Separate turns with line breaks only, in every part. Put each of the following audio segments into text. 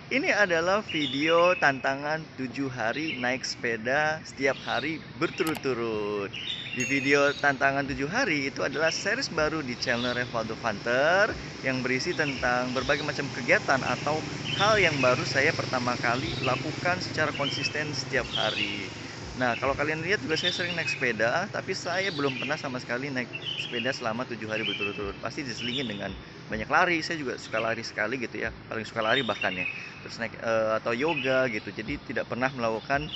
Ini adalah video tantangan 7 hari naik sepeda setiap hari berturut-turut. Di video tantangan 7 hari itu adalah series baru di channel Revaldo Hunter yang berisi tentang berbagai macam kegiatan atau hal yang baru saya pertama kali lakukan secara konsisten setiap hari. Nah, kalau kalian lihat juga saya sering naik sepeda, tapi saya belum pernah sama sekali naik sepeda selama 7 hari berturut-turut. Pasti diselingin dengan banyak lari. Saya juga suka lari sekali gitu ya, paling suka lari bahkan ya. Terus naik atau yoga gitu. Jadi tidak pernah melakukan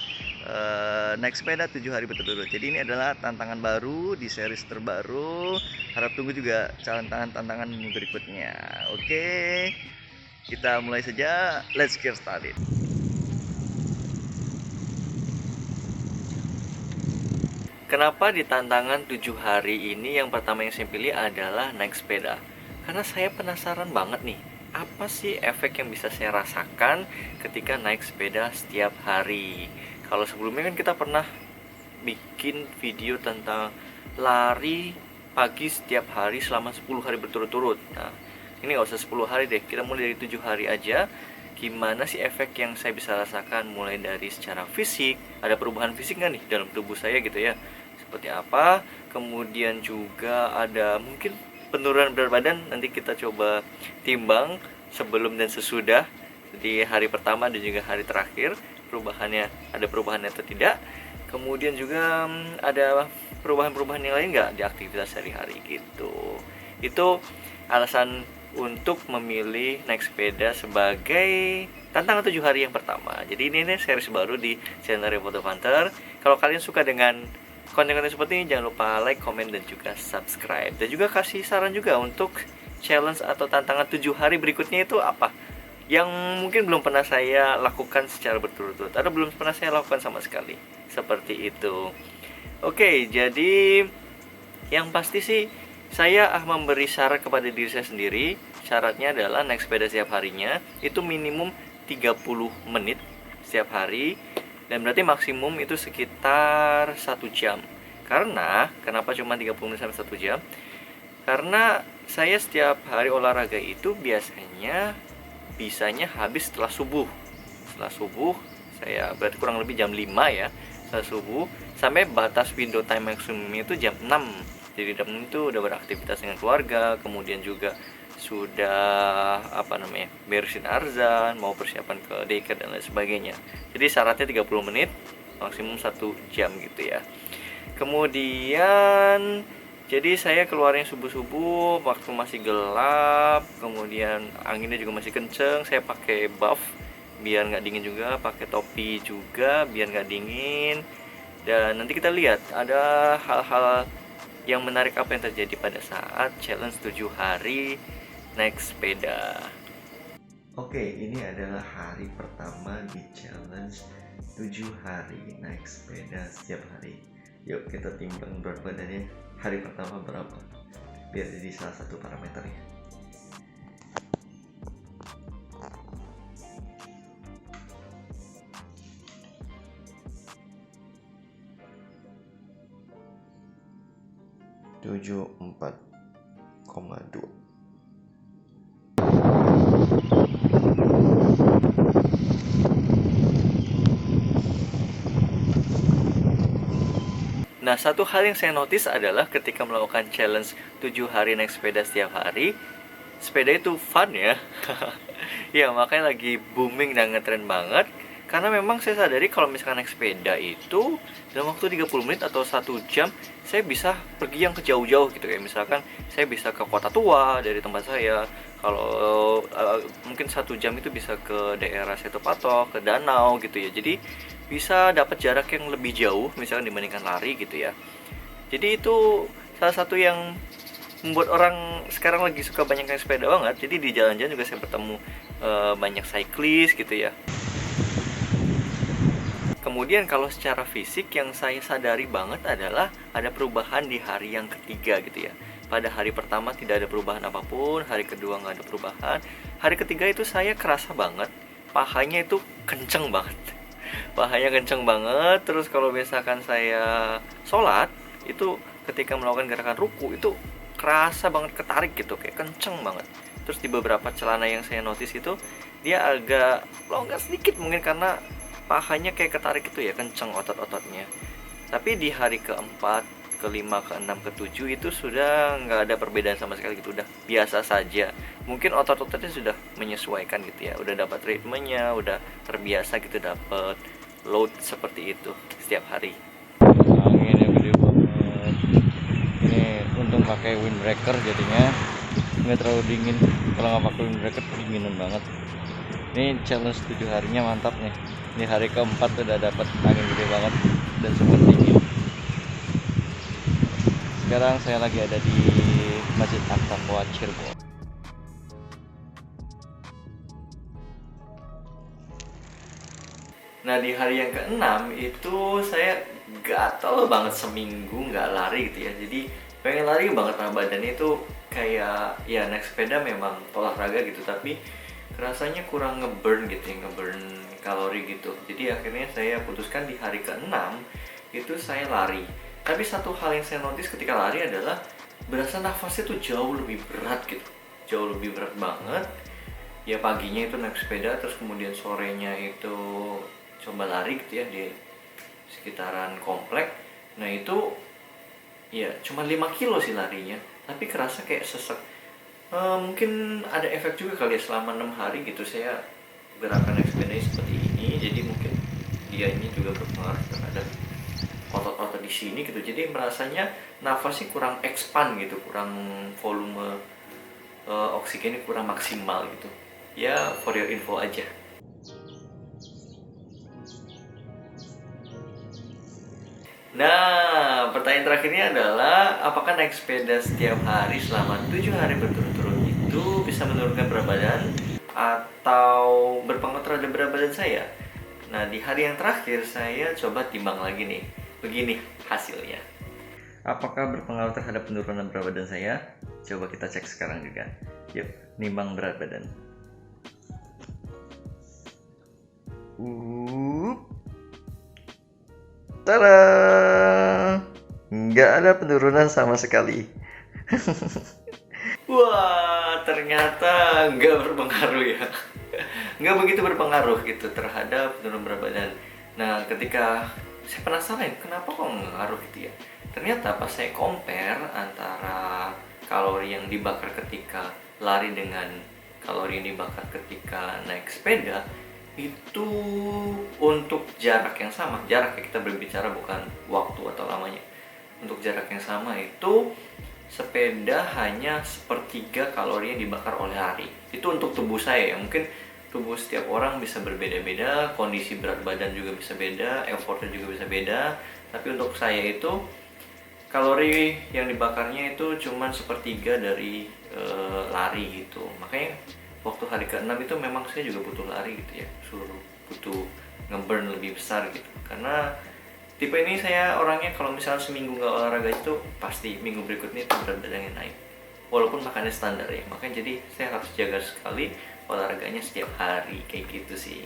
naik sepeda 7 hari berturut-turut. Jadi ini adalah tantangan baru di series terbaru. Harap tunggu juga tantangan berikutnya. Oke, kita mulai saja. Let's get started. Kenapa di tantangan 7 hari ini yang pertama yang saya pilih adalah naik sepeda? Karena saya penasaran banget nih, apa sih efek yang bisa saya rasakan ketika naik sepeda setiap hari? Kalau sebelumnya kan kita pernah bikin video tentang lari pagi setiap hari selama 10 hari berturut-turut. Nah, ini nggak usah 10 hari deh, kita mulai dari 7 hari aja. Gimana sih efek yang saya bisa rasakan mulai dari secara fisik, ada perubahan fisik nggak nih dalam tubuh saya gitu ya, seperti apa, kemudian juga ada mungkin penurunan berat badan, nanti kita coba timbang sebelum dan sesudah di hari pertama dan juga hari terakhir, ada perubahannya atau tidak. Kemudian juga ada perubahan-perubahan yang lain nggak di aktivitas sehari-hari gitu. Itu alasan untuk memilih naik sepeda sebagai tantangan 7 hari yang pertama. Jadi ini nih series baru di channel Revaldo Hunter. Kalau kalian suka dengan konten-konten seperti ini, jangan lupa like, comment, dan juga subscribe. Dan juga kasih saran juga untuk challenge atau tantangan 7 hari berikutnya itu apa, yang mungkin belum pernah saya lakukan secara berturut-turut atau belum pernah saya lakukan sama sekali. Seperti itu. Oke, jadi yang pasti sih saya memberi syarat kepada diri saya sendiri. Syaratnya adalah naik sepeda setiap harinya itu minimum 30 menit setiap hari, dan berarti maksimum itu sekitar 1 jam. Kenapa cuma 30 menit sampai 1 jam? Karena saya setiap hari olahraga itu biasanya bisanya habis setelah subuh. Setelah subuh saya berarti kurang lebih jam 5 ya. Setelah subuh sampai batas window time maksimum itu jam 6. Jadi jam 6 itu udah beraktivitas dengan keluarga, kemudian juga sudah beresin arzan, mau persiapan ke daycare dan lain sebagainya. Jadi syaratnya 30 menit, maksimum 1 jam gitu ya. Kemudian jadi saya keluarnya subuh-subuh waktu masih gelap, kemudian anginnya juga masih kenceng. Saya pakai buff biar nggak dingin juga, pakai topi juga biar nggak dingin. Dan nanti kita lihat ada hal-hal yang menarik apa yang terjadi pada saat challenge 7 hari naik sepeda. Oke, ini adalah hari pertama di challenge 7 hari naik sepeda setiap hari. Yuk kita timbang berat badannya hari pertama berapa, biar jadi salah satu parameternya. Tujuh 74,2. Nah, satu hal yang saya notice adalah ketika melakukan challenge 7 hari naik sepeda setiap hari, sepeda itu fun ya. Ya, makanya lagi booming dan ngetrend banget. Karena memang saya sadari kalau misalkan naik sepeda itu dalam waktu 30 menit atau 1 jam, saya bisa pergi yang ke jauh-jauh gitu. Kayak misalkan saya bisa ke kota tua dari tempat saya. Kalau mungkin 1 jam itu bisa ke daerah Setu Patok, ke danau gitu ya. Jadi bisa dapat jarak yang lebih jauh misalkan dibandingkan lari gitu ya. Jadi itu salah satu yang membuat orang sekarang lagi suka banyak naik sepeda banget. Jadi di jalan-jalan juga saya bertemu banyak cyclist gitu ya. Kemudian kalau secara fisik yang saya sadari banget adalah ada perubahan di hari yang ketiga gitu ya. Pada hari pertama tidak ada perubahan apapun, hari kedua nggak ada perubahan, hari ketiga itu saya kerasa banget pahanya itu kenceng banget. Pahanya kenceng banget. Terus kalau misalkan saya sholat itu ketika melakukan gerakan ruku itu kerasa banget ketarik gitu, kayak kenceng banget. Terus di beberapa celana yang saya notice itu dia agak longgar sedikit mungkin karena pahanya kayak ketarik itu ya, kenceng otot-ototnya. Tapi di hari keempat, kelima, keenam, ketujuh itu sudah nggak ada perbedaan sama sekali gitu, udah biasa saja. Mungkin otot-ototnya sudah menyesuaikan gitu ya, udah dapat ritmenya, udah terbiasa gitu dapat load seperti itu setiap hari. Anginnya gede banget. Ini untung pakai windbreaker jadinya nggak terlalu dingin. Kalau nggak pakai windbreaker dinginan banget. Ini challenge 7 harinya mantap nih. Ini hari keempat udah dapat angin gede banget dan super dingin. Sekarang saya lagi ada di Masjid At-Taqwa Cirebon. Nah di hari yang keenam itu saya gatel banget, seminggu nggak lari gitu ya. Jadi pengen lari banget, nah badannya itu kayak ya naik sepeda memang olahraga gitu, tapi rasanya kurang ngeburn gitu ya, ngeburn kalori gitu. Jadi akhirnya saya putuskan di hari keenam itu saya lari. Tapi satu hal yang saya notice ketika lari adalah berasa nafasnya tuh jauh lebih berat gitu, jauh lebih berat banget. Ya paginya itu naik sepeda, terus kemudian sorenya itu coba lari gitu ya di sekitaran komplek. Nah itu ya cuma 5 kilo sih larinya, tapi kerasa kayak sesek. Mungkin ada efek juga kali ya, selama 6 hari gitu saya gerakan naik sepeda seperti ini. Jadi mungkin dia ini juga berpengaruh terhadap otot-otot di sini gitu. Jadi merasanya nafasnya kurang expand gitu, kurang volume oksigennya kurang maksimal gitu. Ya for your info aja. Nah, pertanyaan terakhirnya adalah apakah naik sepeda setiap hari selama 7 hari berturut-turut itu bisa menurunkan berat badan atau berpengaruh terhadap berat badan saya? Nah, di hari yang terakhir saya coba timbang lagi nih. Begini hasilnya. Apakah berpengaruh terhadap penurunan berat badan saya? Coba kita cek sekarang juga. Yuk, nimbang berat badan. Tada! Nggak ada penurunan sama sekali. Wah, ternyata nggak berpengaruh ya. Nggak begitu berpengaruh gitu terhadap penurunan berat badan. Nah, ketika saya penasaran kenapa kok ngaruh gitu ya. Ternyata pas saya compare antara kalori yang dibakar ketika lari dengan kalori yang dibakar ketika naik sepeda, itu untuk jarak yang sama, jarak yang kita berbicara bukan waktu atau lamanya. Untuk jarak yang sama itu sepeda hanya sepertiga kalori yang dibakar oleh lari. Itu untuk tubuh saya ya, mungkin tubuh setiap orang bisa berbeda-beda, kondisi berat badan juga bisa beda, effortnya juga bisa beda. Tapi untuk saya itu kalori yang dibakarnya itu cuma sepertiga dari lari gitu. Makanya waktu hari ke-6 itu memang saya juga butuh lari gitu ya, butuh ngeburn lebih besar gitu. Karena tipe ini saya orangnya kalau misalnya seminggu nggak olahraga itu pasti minggu berikutnya itu berat badannya naik. Walaupun makannya standar ya, makanya jadi saya harus jaga sekali olahraganya setiap hari kayak gitu sih.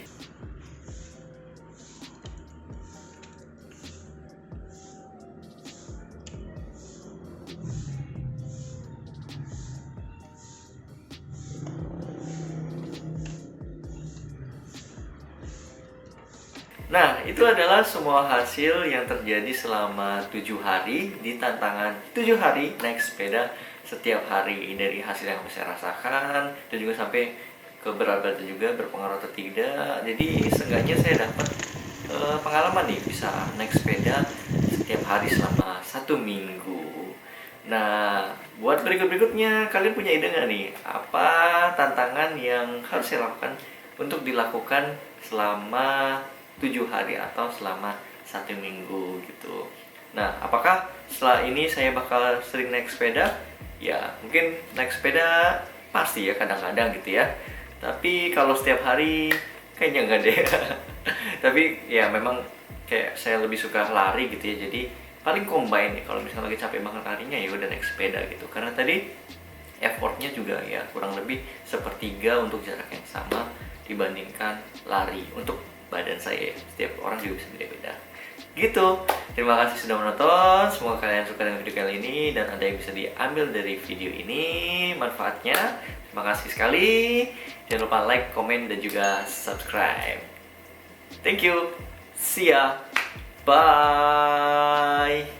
Nah, itu adalah semua hasil yang terjadi selama 7 hari di tantangan 7 hari naik sepeda setiap hari. Dari hasil yang saya rasakan dan juga sampai ke berat badan juga berpengaruh atau tidak. Jadi seenggaknya saya dapat pengalaman nih bisa naik sepeda setiap hari selama 1 minggu. Nah, buat berikut-berikutnya kalian punya ide nggak nih apa tantangan yang harus saya lakukan untuk dilakukan selama 7 hari atau selama 1 minggu gitu. Nah, apakah setelah ini saya bakal sering naik sepeda? Ya, mungkin naik sepeda pasti ya kadang-kadang gitu ya. Tapi kalau setiap hari kayaknya enggak deh. Tapi ya memang kayak saya lebih suka lari gitu ya. Jadi paling combine nih kalau misalnya lagi capek banget larinya ya udah naik sepeda gitu. Karena tadi effortnya juga ya kurang lebih sepertiga untuk jarak yang sama dibandingkan lari untuk badan saya ya. Setiap orang juga bisa beda-beda. Gitu. Terima kasih sudah menonton. Semoga kalian suka dengan video kali ini dan ada yang bisa diambil dari video ini manfaatnya. Terima kasih sekali. Jangan lupa like, komen, dan juga subscribe. Thank you. See ya. Bye.